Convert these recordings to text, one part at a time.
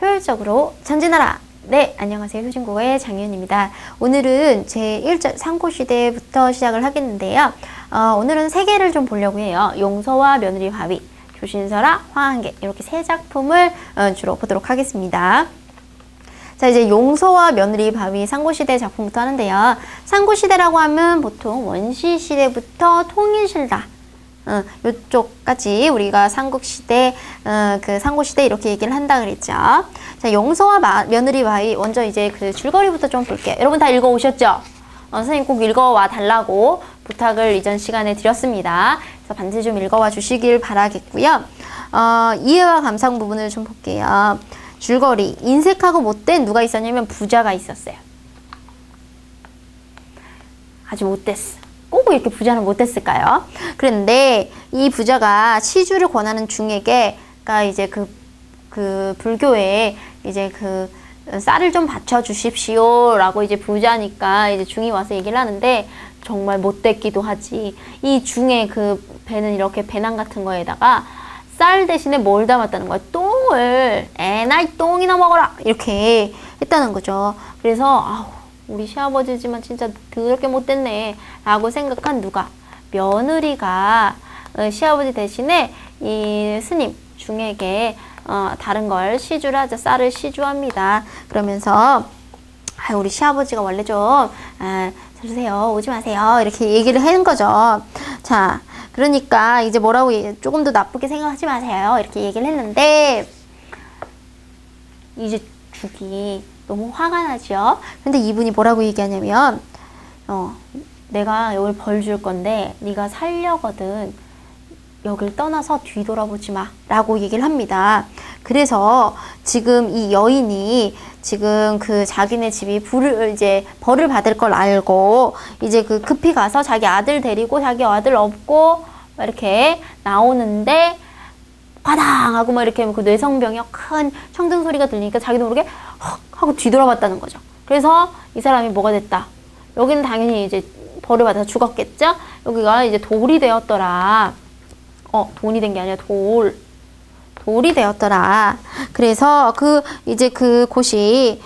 효율적으로 전진하라. 네, 안녕하세요. 효진국어의 장윤입니다. 오늘은 제1절 상고시대부터 시작을 하겠는데요. 오늘은 세 개를 좀 보려고 해요. 용서와 며느리 바위, 조신설아, 화한계 이렇게 세 작품을 주로 보도록 하겠습니다. 자, 이제 용서와 며느리 바위 상고시대 작품부터 하는데요. 상고시대라고 하면 보통 원시시대부터 통일신라 요쪽까지 우리가 삼국시대, 그 상고시대 이렇게 얘기를 한다 그랬죠. 자, 용서와 며느리 바위, 먼저 이제 그 줄거리부터 좀 볼게요. 여러분 다 읽어오셨죠? 선생님 꼭 읽어와 달라고 부탁을 이전 시간에 드렸습니다. 그래서 반드시 좀 읽어와 주시길 바라겠고요. 이해와 감상 부분을 좀 볼게요. 줄거리, 인색하고 못된 누가 있었냐면 부자가 있었어요. 아주 못됐어. 꼭 이렇게 부자는 못됐을까요? 그런데 이 부자가 시주를 권하는 중에게가 이제 그 불교에 이제 그 쌀을 좀 받쳐 주십시오 라고 이제 부자니까 이제 중이 와서 얘기를 하는데 정말 못됐기도 하지. 이 중에 그 배는 이렇게 배낭 같은 거에다가 쌀 대신에 뭘 담았다는 거야? 똥을. 에나이 똥이나 먹어라 이렇게 했다는 거죠. 그래서 아우, 우리 시아버지지만 진짜 더럽게 못됐네 라고 생각한 누가? 며느리가 시아버지 대신에 이 스님 중에게 다른 걸 시주를 하자. 쌀을 시주합니다. 그러면서 우리 시아버지가 원래 좀 저러세요, 오지 마세요 이렇게 얘기를 하는 거죠. 자, 그러니까 이제 뭐라고 조금 더 나쁘게 생각하지 마세요 이렇게 얘기를 했는데 이제 죽이 너무 화가 나죠. 근데 이분이 뭐라고 얘기하냐면 내가 여길 벌 줄 건데 네가 살려거든 여길 떠나서 뒤돌아보지 마 라고 얘기를 합니다. 그래서 지금 이 여인이 지금 그 자기네 집이 벌을 받을 걸 알고 이제 그 급히 가서 자기 아들 데리고 자기 아들 업고 이렇게 나오는데 과당 하고 막 이렇게 그 뇌성병이 큰 청등 소리가 들리니까 자기도 모르게 헉 하고 뒤돌아봤다는 거죠. 그래서 이 사람이 뭐가 됐다. 여기는 당연히 이제 벌을 받아서 죽었겠죠. 여기가 이제 돌이 되었더라. 돈이 된 게 아니라 돌이 되었더라. 그래서 이제 그 곳이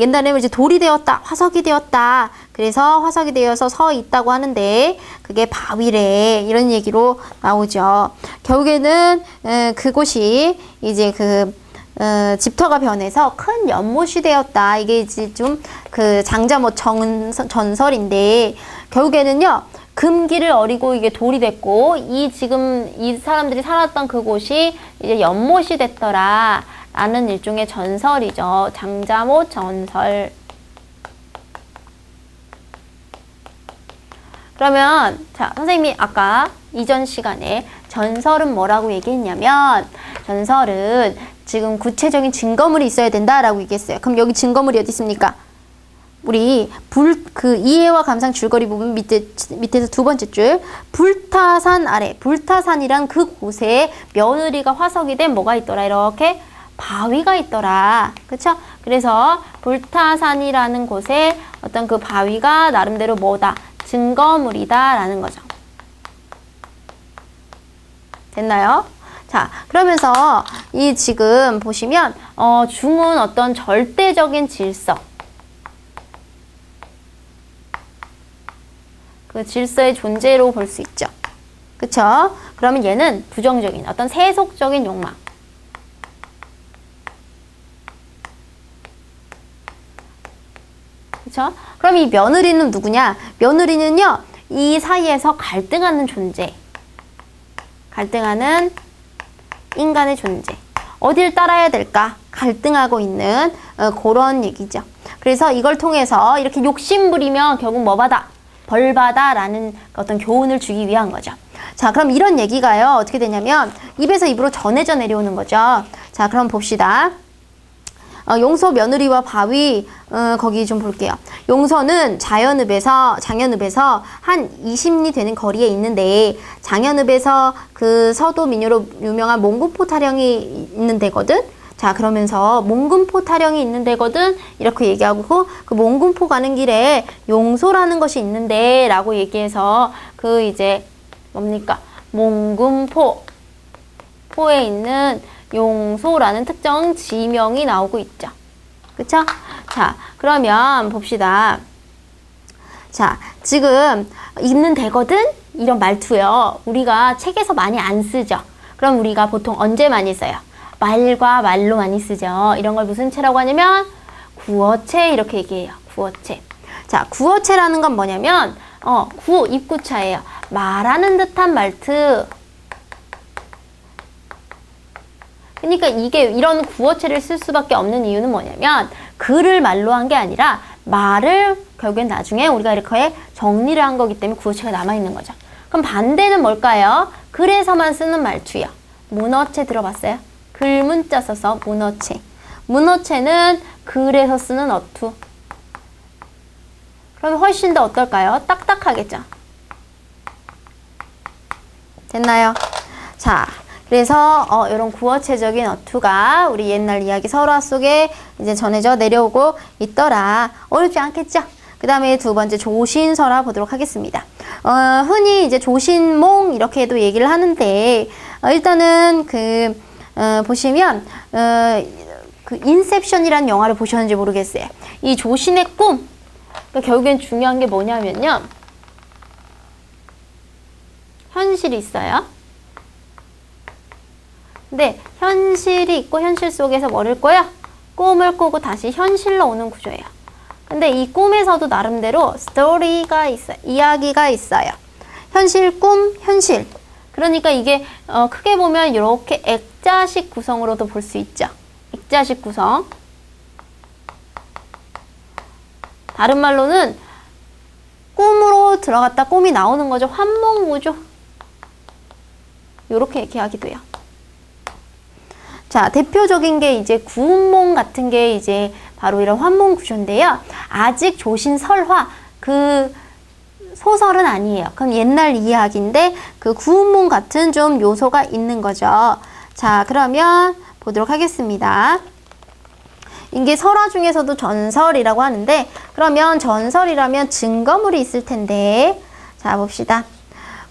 옛날에는 이제 돌이 되었다, 화석이 되었다. 그래서 화석이 되어서 서 있다고 하는데 그게 바위래 이런 얘기로 나오죠. 결국에는 그곳이 이제 집터가 변해서 큰 연못이 되었다. 이게 이제 좀 그 장자못 전설인데 결국에는요. 금기를 어리고 이게 돌이 됐고 지금 이 사람들이 살았던 그곳이 이제 연못이 됐더라 라는 일종의 전설이죠. 장자못 전설. 그러면 자, 선생님이 아까 이전 시간에 전설은 뭐라고 얘기했냐면 전설은 지금 구체적인 증거물이 있어야 된다라고 얘기했어요. 그럼 여기 증거물이 어디 있습니까? 우리 이해와 감상 줄거리 부분 밑에서 두 번째 줄 불타산 아래, 불타산이란 그 곳에 며느리가 화석이 된 뭐가 있더라? 이렇게 바위가 있더라. 그쵸? 그래서 불타산이라는 곳에 어떤 그 바위가 나름대로 뭐다? 증거물이다 라는 거죠. 됐나요? 자, 그러면서 이 지금 보시면 중은 어떤 절대적인 질서, 그 질서의 존재로 볼 수 있죠. 그쵸? 그러면 얘는 부정적인 어떤 세속적인 욕망. 그쵸? 그럼 이 며느리는 누구냐? 며느리는요, 이 사이에서 갈등하는 존재. 갈등하는 인간의 존재. 어딜 따라야 될까? 갈등하고 있는 그런 얘기죠. 그래서 이걸 통해서 이렇게 욕심 부리면 결국 뭐 받아? 벌 받아 라는 어떤 교훈을 주기 위한 거죠. 자, 그럼 이런 얘기가요. 어떻게 되냐면 입에서 입으로 전해져 내려오는 거죠. 자, 그럼 봅시다. 용서 며느리와 바위 거기 좀 볼게요. 용서는 장현읍에서 한 20리 되는 거리에 있는데 장현읍에서 그 서도 민요로 유명한 몽군포 타령이 있는 데거든. 자, 그러면서 몽군포 타령이 있는 데거든 이렇게 얘기하고 그 몽군포 가는 길에 용소라는 것이 있는데 라고 얘기해서 그 이제 뭡니까 몽군포 포에 있는 용소라는 특정 지명이 나오고 있죠. 그쵸? 자, 그러면 봅시다. 자, 지금 읽는 되거든? 이런 말투요. 우리가 책에서 많이 안 쓰죠. 그럼 우리가 보통 언제 많이 써요? 말과 말로 많이 쓰죠. 이런 걸 무슨 체라고 하냐면 구어체 이렇게 얘기해요. 구어체. 자, 구어체라는 건 뭐냐면 입구차예요. 말하는 듯한 말투. 그러니까 이게 이런 구어체를 쓸 수밖에 없는 이유는 뭐냐면 글을 말로 한 게 아니라 말을 결국엔 나중에 우리가 이렇게 정리를 한 거기 때문에 구어체가 남아있는 거죠. 그럼 반대는 뭘까요? 글에서만 쓰는 말투요. 문어체 들어봤어요? 글문자 써서 문어체. 문어체는 글에서 쓰는 어투. 그러면 훨씬 더 어떨까요? 딱딱하겠죠? 됐나요? 자, 그래서 이런 구어체적인 어투가 우리 옛날 이야기 설화 속에 이제 전해져 내려오고 있더라. 어렵지 않겠죠? 그 다음에 두 번째 조신설화 보도록 하겠습니다. 흔히 이제 조신몽 이렇게도 얘기를 하는데 일단은 보시면 그 인셉션이라는 영화를 보셨는지 모르겠어요. 이 조신의 꿈, 그러니까 결국엔 중요한 게 뭐냐면요, 현실이 있어요. 근데 현실이 있고 현실 속에서 뭐를 꿔요? 꿈을 꾸고 다시 현실로 오는 구조예요. 근데 이 꿈에서도 나름대로 스토리가 있어요. 이야기가 있어요. 현실, 꿈, 현실. 그러니까 이게 크게 보면 이렇게 액자식 구성으로도 볼 수 있죠. 액자식 구성. 다른 말로는 꿈으로 들어갔다 꿈이 나오는 거죠. 환몽 구조. 이렇게 얘기하기도 해요. 자, 대표적인 게 이제 구운몽 같은 게 이제 바로 이런 환몽 구조인데요. 아직 조신설화 그 소설은 아니에요. 그럼 옛날 이야기인데 그 구운몽 같은 좀 요소가 있는 거죠. 자, 그러면 보도록 하겠습니다. 이게 설화 중에서도 전설이라고 하는데, 그러면 전설이라면 증거물이 있을 텐데, 자, 봅시다.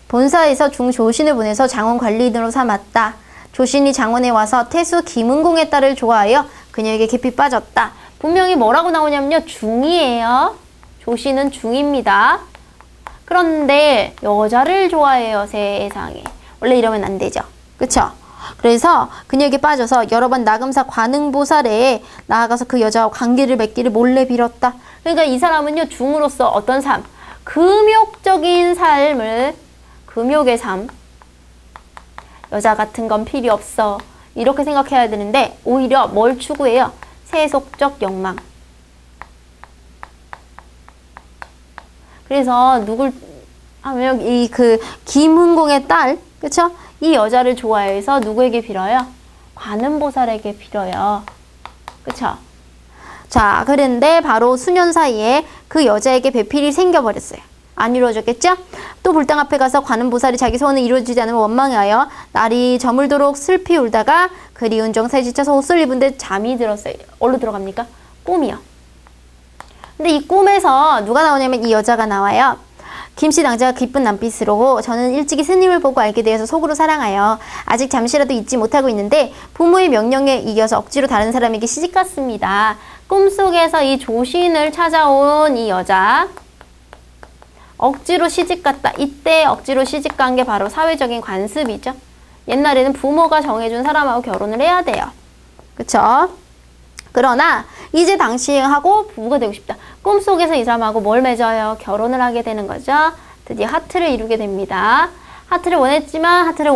본사에서 중조신을 보내서 장원 관리인으로 삼았다. 조신이 장원에 와서 태수 김은공의 딸을 좋아하여 그녀에게 깊이 빠졌다. 분명히 뭐라고 나오냐면요, 중이에요. 조신은 중입니다. 그런데 여자를 좋아해요, 세상에. 원래 이러면 안 되죠. 그쵸? 그래서 그녀에게 빠져서 여러 번 나금사 관흥보살에 나아가서 그 여자와 관계를 맺기를 몰래 빌었다. 그러니까 이 사람은요, 중으로서 어떤 삶, 금욕적인 삶을, 금욕의 삶, 여자 같은 건 필요 없어, 이렇게 생각해야 되는데 오히려 뭘 추구해요? 세속적 욕망. 그래서 누굴 하면 이 김은공의 딸, 그쵸? 이 여자를 좋아해서 누구에게 빌어요? 관음보살에게 빌어요. 그쵸? 자, 그런데 바로 수년 사이에 그 여자에게 배필이 생겨버렸어요. 안 이루어졌겠죠? 또 불당 앞에 가서 관음보살이 자기 소원을 이루어지지 않으면 원망하여 날이 저물도록 슬피 울다가 그리운 정사에 지쳐서 옷을 입은데 잠이 들었어요. 어디로 들어갑니까? 꿈이요. 근데 이 꿈에서 누가 나오냐면 이 여자가 나와요. 김씨 낭자가 기쁜 남빛으로 저는 일찍이 스님을 보고 알게 되어서 속으로 사랑하여 아직 잠시라도 잊지 못하고 있는데 부모의 명령에 이겨서 억지로 다른 사람에게 시집갔습니다. 꿈속에서 이 조신을 찾아온 이 여자, 억지로 시집갔다. 이때 억지로 시집간 게 바로 사회적인 관습이죠. 옛날에는 부모가 정해준 사람하고 결혼을 해야 돼요. 그쵸? 그러나 이제 당시하고 부부가 되고 싶다. 꿈속에서 이 사람하고 뭘 맺어요? 결혼을 하게 되는 거죠. 드디어 하트를 이루게 됩니다. 하트를 원했지만 하트를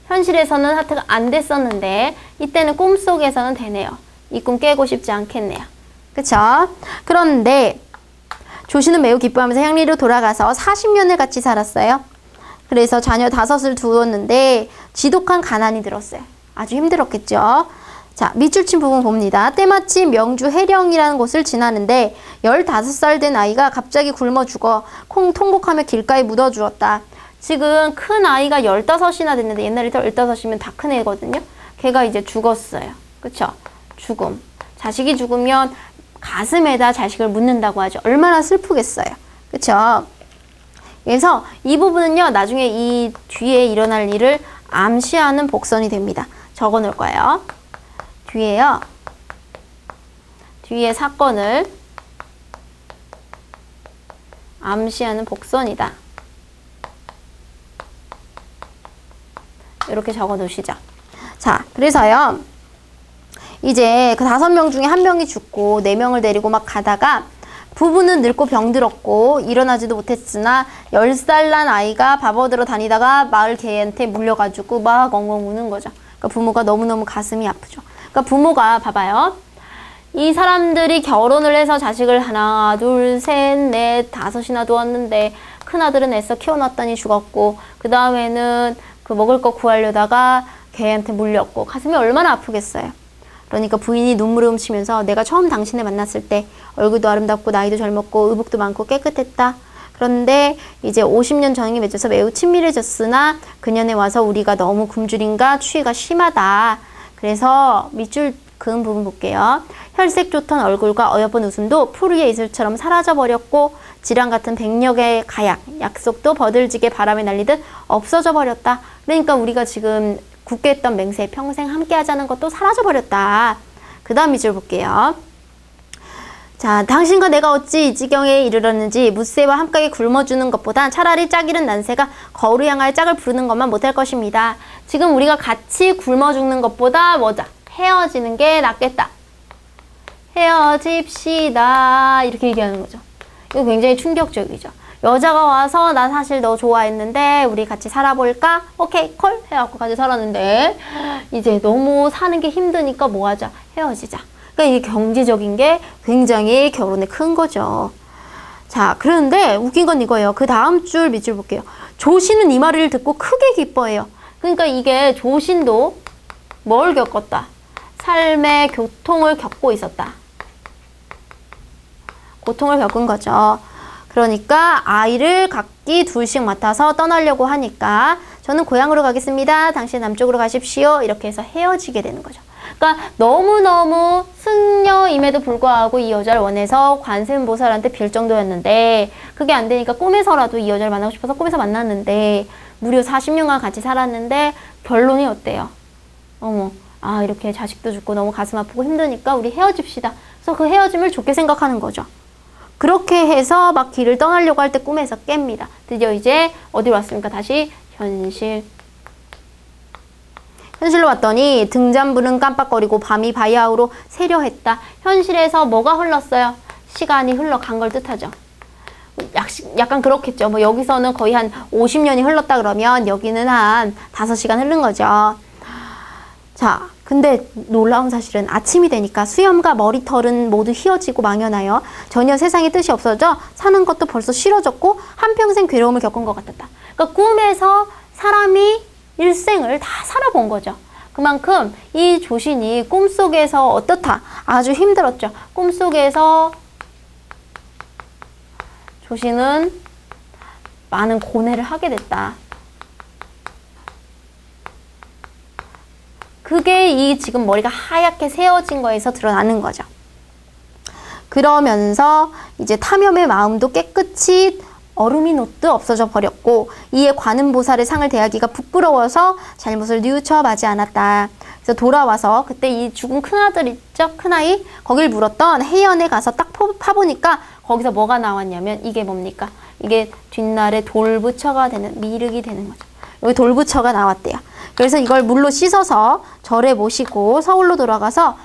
현실에서는 하트가 안 됐었는데 이때는 꿈속에서는 되네요. 이 꿈 깨고 싶지 않겠네요. 그쵸? 그런데 조신은 매우 기뻐하면서 향리로 돌아가서 40년을 같이 살았어요. 그래서 자녀 5을 두었는데 지독한 가난이 들었어요. 아주 힘들었겠죠. 자, 밑줄 친 부분 봅니다. 때마침 명주 해령이라는 곳을 지나는데 15살 된 아이가 갑자기 굶어 죽어 통곡하며 길가에 묻어주었다. 지금 큰 아이가 15이나 됐는데 옛날에 15이면 다 큰 애거든요. 걔가 이제 죽었어요. 그쵸? 죽음. 자식이 죽으면 가슴에다 자식을 묻는다고 하죠. 얼마나 슬프겠어요. 그쵸? 그래서 이 부분은요, 나중에 이 뒤에 일어날 일을 암시하는 복선이 됩니다. 적어 놓을 거예요. 뒤에요. 뒤에 사건을 암시하는 복선이다. 이렇게 적어 놓으시죠. 자, 그래서요. 이제 그 5명 중에 1명이 죽고 4명을 데리고 막 가다가 부부는 늙고 병들었고 일어나지도 못했으나 10살 난 아이가 밥 얻으러 다니다가 마을 개한테 물려가지고 막 엉엉 우는 거죠. 그러니까 부모가 너무너무 가슴이 아프죠. 그러니까 부모가 봐봐요. 이 사람들이 결혼을 해서 자식을 하나, 둘, 셋, 넷, 5이나 두었는데 큰아들은 애써 키워놨더니 죽었고 그 다음에는 그 먹을 거 구하려다가 개한테 물렸고 가슴이 얼마나 아프겠어요. 그러니까 부인이 눈물을 훔치면서 내가 처음 당신을 만났을 때 얼굴도 아름답고 나이도 젊었고 의복도 많고 깨끗했다. 그런데 이제 50년 전이 맺어서 매우 친밀해졌으나 그년에 와서 우리가 너무 굶주림과 추위가 심하다. 그래서 밑줄 그은 부분 볼게요. 혈색 좋던 얼굴과 어여쁜 웃음도 풀 위의 이슬처럼 사라져버렸고 지랑 같은 백력의 가약, 약속도 버들지게 바람에 날리듯 없어져 버렸다. 그러니까 우리가 지금 굳게 했던 맹세, 평생 함께 하자는 것도 사라져버렸다. 그 다음 밑줄 볼게요. 자, 당신과 내가 어찌 이 지경에 이르렀는지 무쇠와 함께 굶어주는 것보단 차라리 짝 잃은 난새가 거울을 향하여 짝을 부르는 것만 못할 것입니다. 지금 우리가 같이 굶어 죽는 것보다 뭐자? 헤어지는 게 낫겠다. 헤어집시다. 이렇게 얘기하는 거죠. 이거 굉장히 충격적이죠. 여자가 와서 나 사실 너 좋아했는데 우리 같이 살아볼까? 오케이 콜 해갖고 같이 살았는데 이제 너무 사는 게 힘드니까 뭐 하자? 헤어지자. 그러니까 이게 경제적인 게 굉장히 결혼에 큰 거죠. 자, 그런데 웃긴 건 이거예요. 그 다음 줄 밑줄 볼게요. 조신은 이 말을 듣고 크게 기뻐해요. 그러니까 이게 조신도 뭘 겪었다? 삶의 교통을 겪고 있었다. 고통을 겪은 거죠. 그러니까 아이를 각기 둘씩 맡아서 떠나려고 하니까 저는 고향으로 가겠습니다. 당신 남쪽으로 가십시오. 이렇게 해서 헤어지게 되는 거죠. 그러니까 너무너무 승려임에도 불구하고 이 여자를 원해서 관세음보살한테 빌 정도였는데 그게 안 되니까 꿈에서라도 이 여자를 만나고 싶어서 꿈에서 만났는데 무려 40년간 같이 살았는데 결론이 어때요? 어머, 아 이렇게 자식도 죽고 너무 가슴 아프고 힘드니까 우리 헤어집시다. 그래서 그 헤어짐을 좋게 생각하는 거죠. 그렇게 해서 막 길을 떠나려고 할 때 꿈에서 깹니다. 드디어 이제 어디로 왔습니까? 다시 현실. 현실로 왔더니 등잔불은 깜빡거리고 밤이 바야흐로 새려했다. 현실에서 뭐가 흘렀어요? 시간이 흘러간 걸 뜻하죠. 약간 그렇겠죠. 뭐 여기서는 거의 한 50년이 흘렀다 그러면 여기는 한 5시간 흐른 거죠. 자, 근데 놀라운 사실은 아침이 되니까 수염과 머리털은 모두 휘어지고 망연하여 전혀 세상에 뜻이 없어져 사는 것도 벌써 싫어졌고 한평생 괴로움을 겪은 것 같았다. 그러니까 꿈에서 사람이 일생을 다 살아본 거죠. 그만큼 이 조신이 꿈속에서 어떻다? 아주 힘들었죠. 꿈속에서 조신은 많은 고뇌를 하게 됐다. 그게 이 지금 머리가 하얗게 세워진 거에서 드러나는 거죠. 그러면서 이제 탐욕의 마음도 깨끗이 얼음이 놓듯 없어져 버렸고 이에 관음보살의 상을 대하기가 부끄러워서 잘못을 뉘우쳐 마지 않았다. 그래서 돌아와서 그때 이 죽은 큰아들 있죠? 큰아이? 거길 물었던 해연에 가서 딱 파보니까 거기서 뭐가 나왔냐면 이게 뭡니까? 이게 뒷날에 돌부처가 되는 미륵이 되는 거죠. 여기 돌부처가 나왔대요. 그래서 이걸 물로 씻어서 절에 모시고 서울로 돌아가서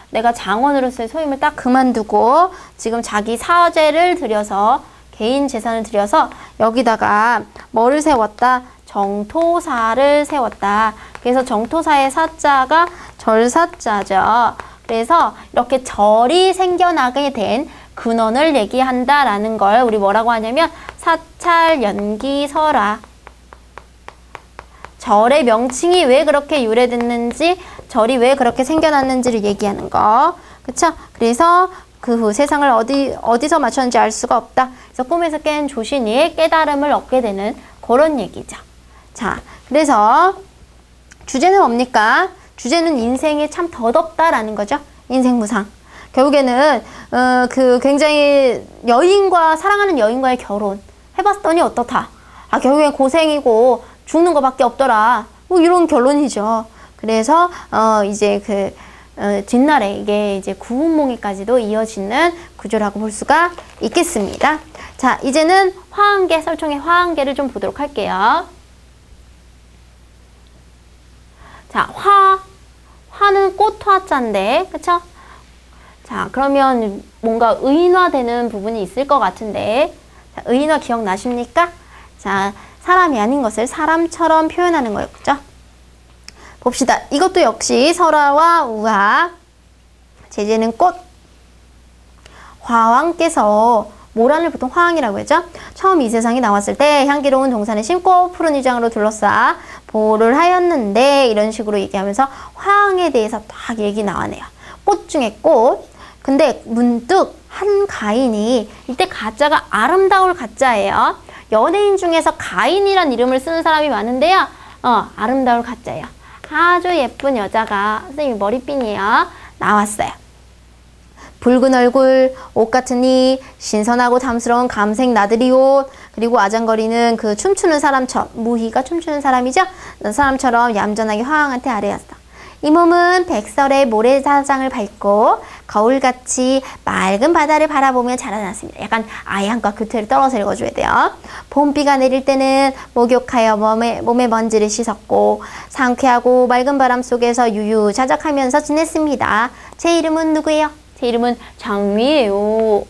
내가 장원으로서의 소임을 딱 그만두고 지금 자기 사제를 들여서 개인 재산을 들여서 여기다가 뭐를 세웠다? 정토사를 세웠다. 그래서 정토사의 사자가 절사자죠. 그래서 이렇게 절이 생겨나게 된 근원을 얘기한다라는 걸 우리 뭐라고 하냐면 사찰연기설화. 절의 명칭이 왜 그렇게 유래됐는지, 절이 왜 그렇게 생겨났는지를 얘기하는 거. 그쵸? 그래서 그 후 세상을 어디서 맞췄는지 알 수가 없다. 그래서 꿈에서 깬 조신이 깨달음을 얻게 되는 그런 얘기죠. 자, 그래서 주제는 뭡니까? 주제는 인생이 참 덧없다라는 거죠. 인생무상. 결국에는 그 굉장히 사랑하는 여인과의 결혼 해봤더니 어떻다? 아, 결국엔 고생이고 죽는 거밖에 없더라. 뭐 이런 결론이죠. 그래서 이제 뒷날에 이게 이제 구운몽이까지도 이어지는 구조라고 볼 수가 있겠습니다. 자, 이제는 화한계, 설총의 화한계를 좀 보도록 할게요. 자, 화는 꽃화자인데, 그쵸? 자, 그러면 뭔가 의인화되는 부분이 있을 것 같은데, 자, 의인화 기억나십니까? 자, 사람이 아닌 것을 사람처럼 표현하는 거예요. 그죠? 봅시다. 이것도 역시 설화와 우화. 제재는 꽃. 화왕께서 모란을 보통 화왕이라고 했죠. 처음 이 세상에 나왔을 때 향기로운 동산을 심고 푸른 위장으로 둘러싸 보호를 하였는데 이런 식으로 얘기하면서 화왕에 대해서 딱 얘기 나왔네요. 꽃 중에 꽃. 근데 문득 한 가인이 이때 가짜가 아름다울 가짜예요. 연예인 중에서 가인이란 이름을 쓰는 사람이 많은데요. 아름다울 가짜예요. 아주 예쁜 여자가 선생님 머리핀이에요. 나왔어요. 붉은 얼굴, 옷 같은 이 신선하고 탐스러운 감색 나들이 옷, 그리고 아장거리는 그 춤추는 사람처럼, 무희가 춤추는 사람이죠? 사람처럼 얌전하게 화왕한테 아뢰었어. 이 몸은 백설의 모래사장을 밟고 거울같이 맑은 바다를 바라보며 자라났습니다. 약간 아예 한과 교태를 떨어서 읽어줘야 돼요. 봄비가 내릴 때는 목욕하여 몸에 먼지를 씻었고 상쾌하고 맑은 바람 속에서 유유자적하면서 지냈습니다. 제 이름은 누구예요? 제 이름은 장미예요.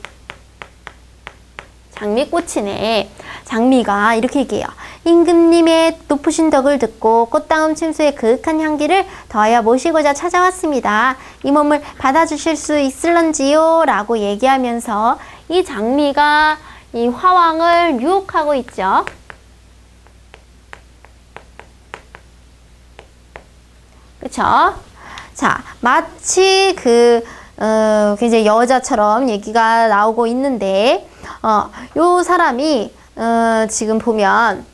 장미꽃이네. 장미가 이렇게 얘기해요. 임금님의 높으신 덕을 듣고 꽃다운 침수의 그윽한 향기를 더하여 모시고자 찾아왔습니다. 이 몸을 받아주실 수 있을런지요? 라고 얘기하면서 이 장미가 이 화왕을 유혹하고 있죠. 그쵸? 자, 마치 굉장히 여자처럼 얘기가 나오고 있는데, 요 사람이, 지금 보면,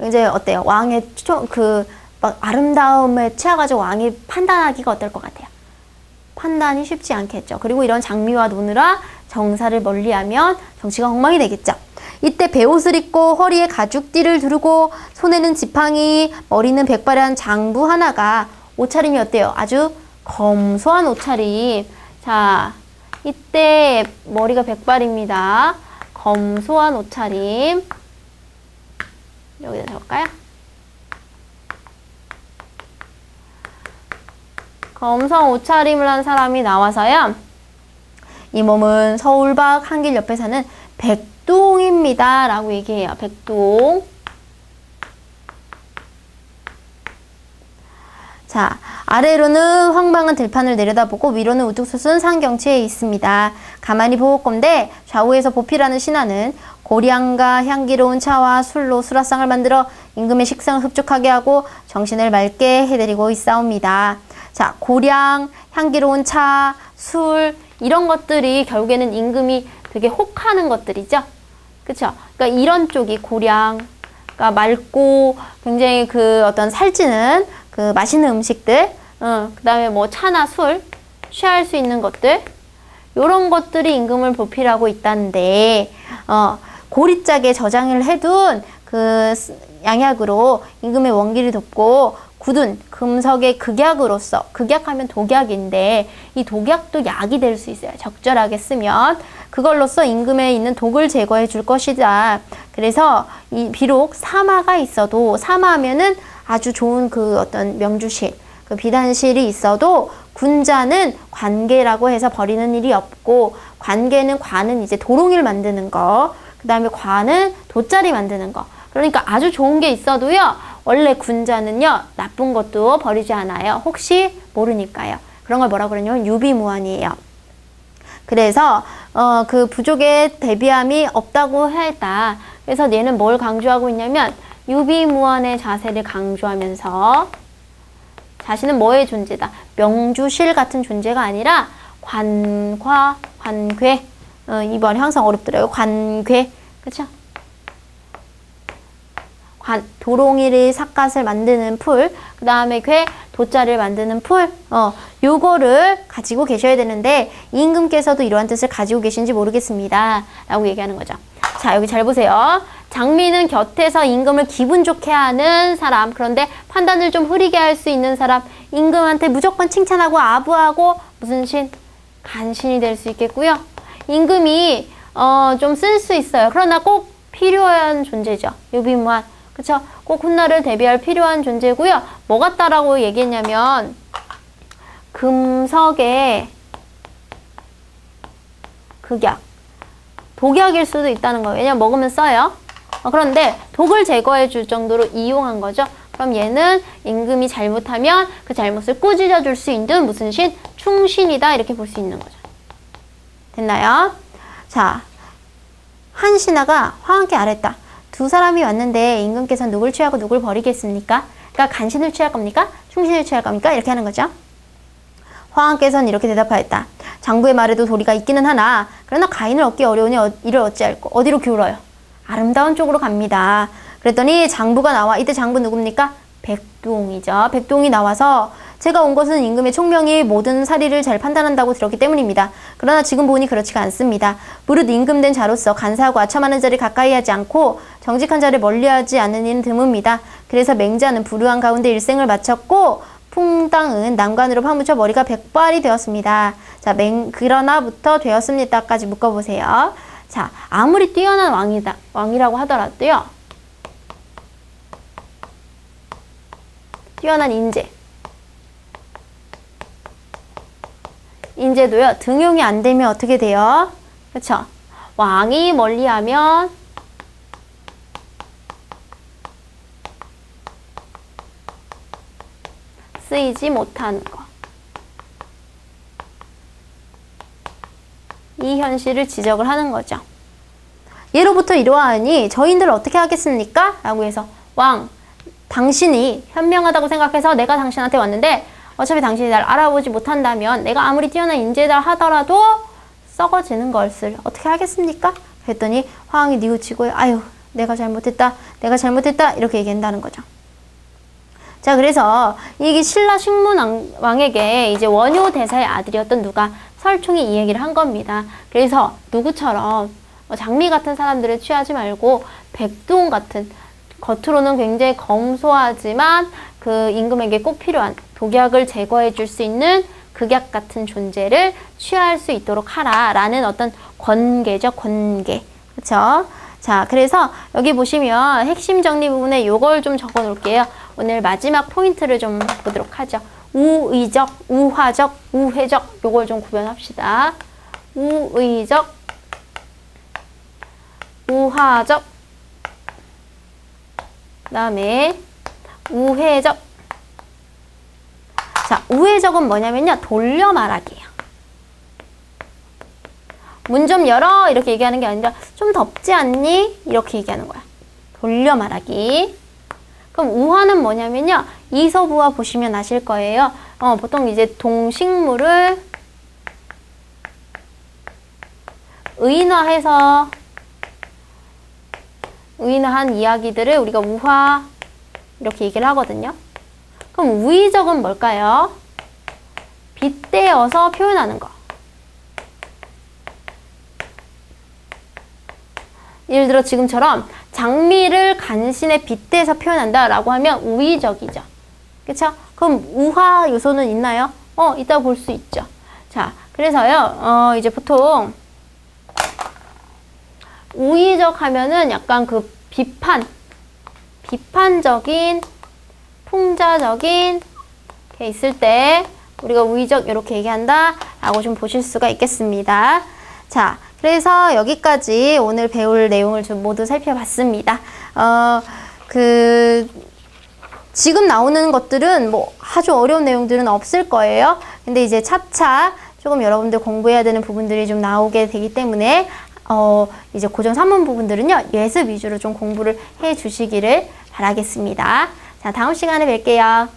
이제 어때요? 왕의 막 아름다움에 취해가지고 왕이 판단하기가 어떨 것 같아요? 판단이 쉽지 않겠죠. 그리고 이런 장미와 노느라 정사를 멀리하면 정치가 엉망이 되겠죠. 이때 베옷을 입고 허리에 가죽띠를 두르고 손에는 지팡이, 머리는 백발한 장부 하나가 옷차림이 어때요? 아주 검소한 옷차림. 자, 이때 머리가 백발입니다. 검소한 옷차림. 여기다 적을까요? 검소한 옷차림을 한 사람이 나와서요. 이 몸은 서울 밖 한길 옆에 사는 백동입니다. 라고 얘기해요. 백동. 자, 아래로는 황방한 들판을 내려다보고 위로는 우뚝 솟은 산 경치에 있습니다. 가만히 보건대 좌우에서 보필하는 신하는 고량과 향기로운 차와 술로 수라상을 만들어 임금의 식성을 흡족하게 하고 정신을 맑게 해드리고 있사옵니다. 자, 고량, 향기로운 차, 술 이런 것들이 결국에는 임금이 되게 혹하는 것들이죠. 그쵸? 그러니까 이런 쪽이 고량, 그러니까 맑고 굉장히 어떤 살찌는 맛있는 음식들, 그 다음에 뭐 차나 술, 취할 수 있는 것들, 요런 것들이 임금을 보필하고 있다는데, 고리짝에 저장을 해둔 양약으로 임금의 원기를 돕고 굳은 금석의 극약으로서, 극약하면 독약인데 이 독약도 약이 될 수 있어요. 적절하게 쓰면 그걸로써 임금에 있는 독을 제거해 줄 것이다. 그래서 비록 사마가 있어도 사마하면은 아주 좋은 어떤 명주실, 비단실이 있어도 군자는 관계라고 해서 버리는 일이 없고 관은 이제 도롱이를 만드는 거, 그 다음에 관은 돗자리 만드는 거. 그러니까 아주 좋은 게 있어도요, 원래 군자는요, 나쁜 것도 버리지 않아요. 혹시 모르니까요. 그런 걸 뭐라고 그러냐면 유비무환이에요. 그래서 그 부족의 대비함이 없다고 했다. 그래서 얘는 뭘 강조하고 있냐면 유비무환의 자세를 강조하면서 자신은 뭐의 존재다? 명주실 같은 존재가 아니라 관과 관괴. 이번 항상 어렵더라고요. 관괴. 그쵸? 도롱이를 삿갓을 만드는 풀, 그 다음에 돗자리를 만드는 풀, 요거를 가지고 계셔야 되는데 임금께서도 이러한 뜻을 가지고 계신지 모르겠습니다. 라고 얘기하는 거죠. 자, 여기 잘 보세요. 장미는 곁에서 임금을 기분 좋게 하는 사람, 그런데 판단을 좀 흐리게 할 수 있는 사람, 임금한테 무조건 칭찬하고 아부하고 무슨 신? 간신이 될 수 있겠고요. 임금이 좀 쓸 수 있어요. 그러나 꼭 필요한 존재죠. 유비무한. 그쵸? 꼭 훗날을 대비할 필요한 존재고요. 뭐 같다라고 얘기했냐면 금석의 극약. 독약일 수도 있다는 거예요. 왜냐면 먹으면 써요. 그런데 독을 제거해 줄 정도로 이용한 거죠. 그럼 얘는 임금이 잘못하면 그 잘못을 꾸짖어 줄 수 있는 무슨 신? 충신이다. 이렇게 볼 수 있는 거죠. 됐나요? 자, 한신하가 화한께 아랬다. 두 사람이 왔는데 임금께서 누굴 취하고 누굴 버리겠습니까? 그러니까 간신을 취할 겁니까? 충신을 취할 겁니까? 이렇게 하는 거죠. 화한께서는 이렇게 대답하였다. 장부의 말에도 도리가 있기는 하나 그러나 가인을 얻기 어려우니 이를 어찌할꼬. 어디로 기울어요? 아름다운 쪽으로 갑니다. 그랬더니 장부가 나와. 이때 장부 누굽니까? 백두옹이죠. 백두옹이 나와서 제가 온 것은 임금의 총명이 모든 사리를 잘 판단한다고 들었기 때문입니다. 그러나 지금 보니 그렇지가 않습니다. 무릇 임금된 자로서 간사하고 아첨하는 자를 가까이 하지 않고 정직한 자를 멀리하지 않는 이는 드뭅니다. 그래서 맹자는 불우한 가운데 일생을 마쳤고 풍당은 난관으로 파묻혀 머리가 백발이 되었습니다. 자, 그러나부터 되었습니다까지 묶어보세요. 자, 아무리 뛰어난 왕이라고 하더라도요. 뛰어난 인재도요. 등용이 안 되면 어떻게 돼요? 그쵸? 왕이 멀리하면 쓰이지 못하는 거. 이 현실을 지적을 하는 거죠. 예로부터 이러하니 저희들 어떻게 하겠습니까? 라고 해서 왕, 당신이 현명하다고 생각해서 내가 당신한테 왔는데 어차피 당신이 날 알아보지 못한다면 내가 아무리 뛰어난 인재다 하더라도 썩어지는 것을 어떻게 하겠습니까? 그랬더니 화왕이 뉘우치고 아유 내가 잘못했다 이렇게 얘기한다는 거죠. 자, 그래서 이게 신라 식문왕에게 이제 원효 대사의 아들이었던 누가 설총이 이 얘기를 한 겁니다. 그래서 누구처럼 장미 같은 사람들을 취하지 말고 백두옹 같은 겉으로는 굉장히 검소하지만 그 임금에게 꼭 필요한 독약을 제거해 줄 수 있는 극약 같은 존재를 취할 수 있도록 하라라는 어떤 권계죠, 권계. 그렇죠? 자, 그래서 여기 보시면 핵심 정리 부분에 요걸 좀 적어 놓을게요. 오늘 마지막 포인트를 좀 보도록 하죠. 우의적, 우화적, 우회적 요걸 좀 구별합시다. 우의적, 우화적, 그 다음에 우회적. 자, 우회적은 뭐냐면요. 돌려 말하기예요. 문 좀 열어 이렇게 얘기하는 게 아니라 좀 덥지 않니? 이렇게 얘기하는 거야. 돌려 말하기. 그럼 우화는 뭐냐면요. 이소부화 보시면 아실 거예요. 보통 이제 동식물을 의인화해서 의인화한 이야기들을 우리가 우화 이렇게 얘기를 하거든요. 그럼 우의적은 뭘까요? 빗대어서 표현하는 거. 예를 들어 지금처럼 장미를 간신에 빗대서 표현한다 라고 하면 우의적이죠. 그쵸? 그럼 우화 요소는 있나요? 이따 볼 수 있죠. 자, 그래서요, 이제 보통 우의적 하면은 약간 그 비판적인, 풍자적인 게 있을 때 우리가 우의적 이렇게 얘기한다 라고 좀 보실 수가 있겠습니다. 자, 그래서 여기까지 오늘 배울 내용을 좀 모두 살펴봤습니다. 지금 나오는 것들은 뭐 아주 어려운 내용들은 없을 거예요. 근데 이제 차차 조금 여러분들 공부해야 되는 부분들이 좀 나오게 되기 때문에 이제 고정 3문 부분들은요, 예습 위주로 좀 공부를 해 주시기를 바라겠습니다. 자, 다음 시간에 뵐게요.